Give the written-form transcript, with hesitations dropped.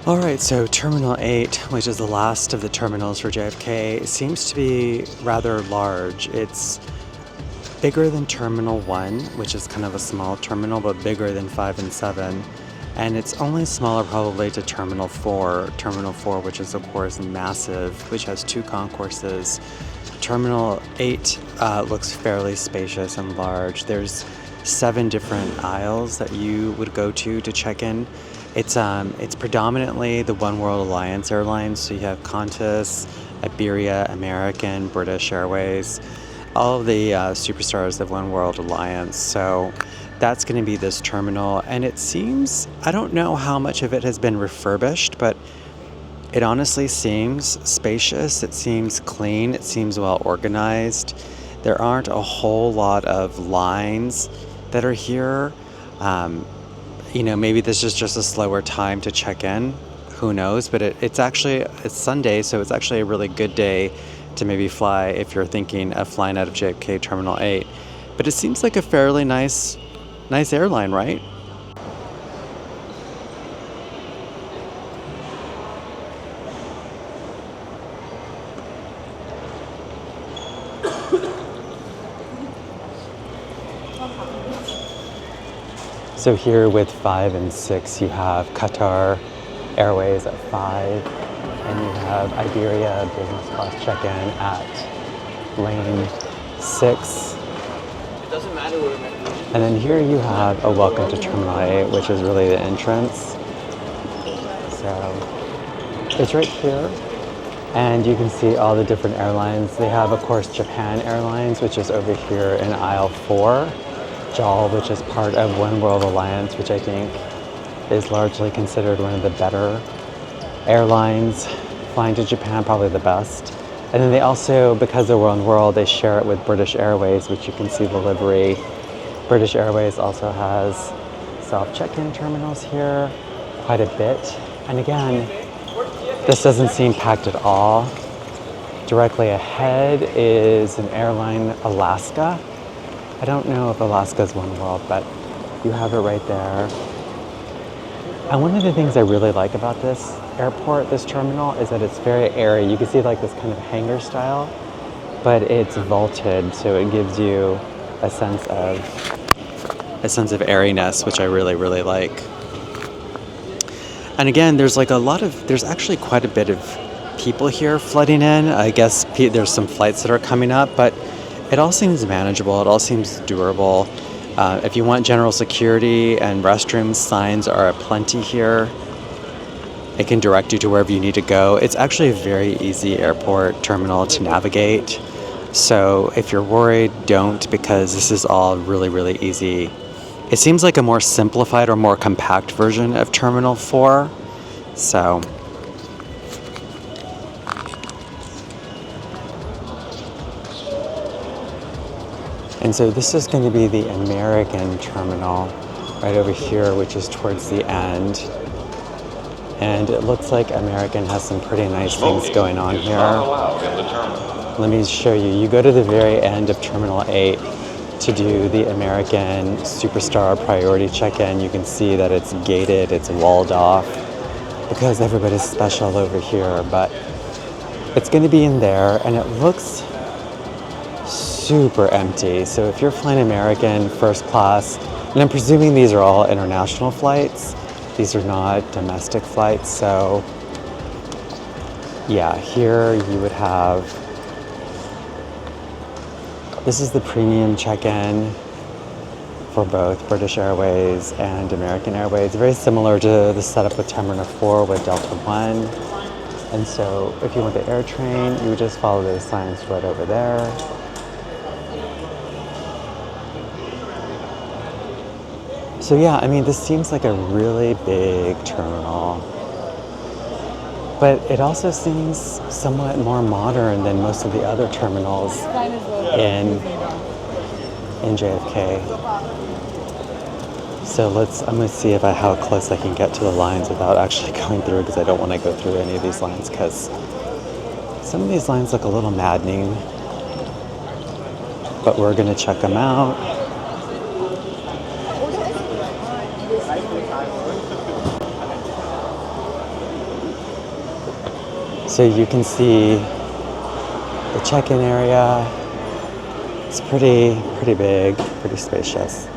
All right, so Terminal 8, which is the last of the terminals for JFK, seems to be rather large. It's bigger than Terminal 1, which is kind of a small terminal, but bigger than 5 and 7. And it's only smaller probably to Terminal 4. Terminal 4, which is of course massive, which has 2 concourses. Terminal 8 looks fairly spacious and large. There's 7 different aisles that you would go to check in. It's predominantly the One World Alliance airlines, so you have Qantas, Iberia, American, British Airways, all of the superstars of One World Alliance. So that's going to be this terminal, and it seems, I don't know how much of it has been refurbished, but it honestly seems spacious, it seems clean, it seems well organized. There aren't a whole lot of lines that are here. Maybe this is just a slower time to check in. Who knows? But it's Sunday, so it's actually a really good day to maybe fly if you're thinking of flying out of JFK Terminal 8. But it seems like a fairly nice airline, right? So here with 5 and 6, you have Qatar Airways at 5, and you have Iberia business class check-in at lane 6. It doesn't matter where we're. And then here you have a welcome to Terminal 8, which is really the entrance. So it's right here, and you can see all the different airlines. They have, of course, Japan Airlines, which is over here in aisle 4. JAL, which is part of One World Alliance, which I think is largely considered one of the better airlines. Flying to Japan, probably the best. And then they also, because they're One World, they share it with British Airways, which you can see the livery. British Airways also has self-check-in terminals here, quite a bit. And again, this doesn't seem packed at all. Directly ahead is an airline, Alaska. I don't know if Alaska's One World, but you have it right there. And one of the things I really like about this airport, this terminal, is that it's very airy. You can see like this kind of hangar style, but it's vaulted, so it gives you a sense of airiness, which I really, really like. And again, there's actually quite a bit of people here flooding in. I guess there's some flights that are coming up, but it all seems manageable. It all seems doable. If you want general security and restrooms, signs are aplenty here. It can direct you to wherever you need to go. It's actually a very easy airport terminal to navigate. So if you're worried, don't, because this is all really, really easy. It seems like a more simplified or more compact version of Terminal 4. So and so this is going to be the American terminal right over here, which is towards the end. And it looks like American has some pretty nice things going on here. Let me show you. You go to the very end of Terminal 8 to do the American Superstar Priority check-in. You can see that it's gated, it's walled off, because everybody's special over here. But it's going to be in there, and it looks super empty. So if you're flying American first class, and I'm presuming these are all international flights, these are not domestic flights, so yeah, here you would have, this is the premium check-in for both British Airways and American Airways. Very similar to the setup with Terminal 4 with Delta One. And so if you want the AirTrain, you would just follow those signs right over there. So yeah, I mean, this seems like a really big terminal, but it also seems somewhat more modern than most of the other terminals in JFK. So I'm gonna see how close I can get to the lines without actually going through, because I don't want to go through any of these lines, because some of these lines look a little maddening, but we're gonna check them out. So you can see the check-in area. It's pretty big, pretty spacious.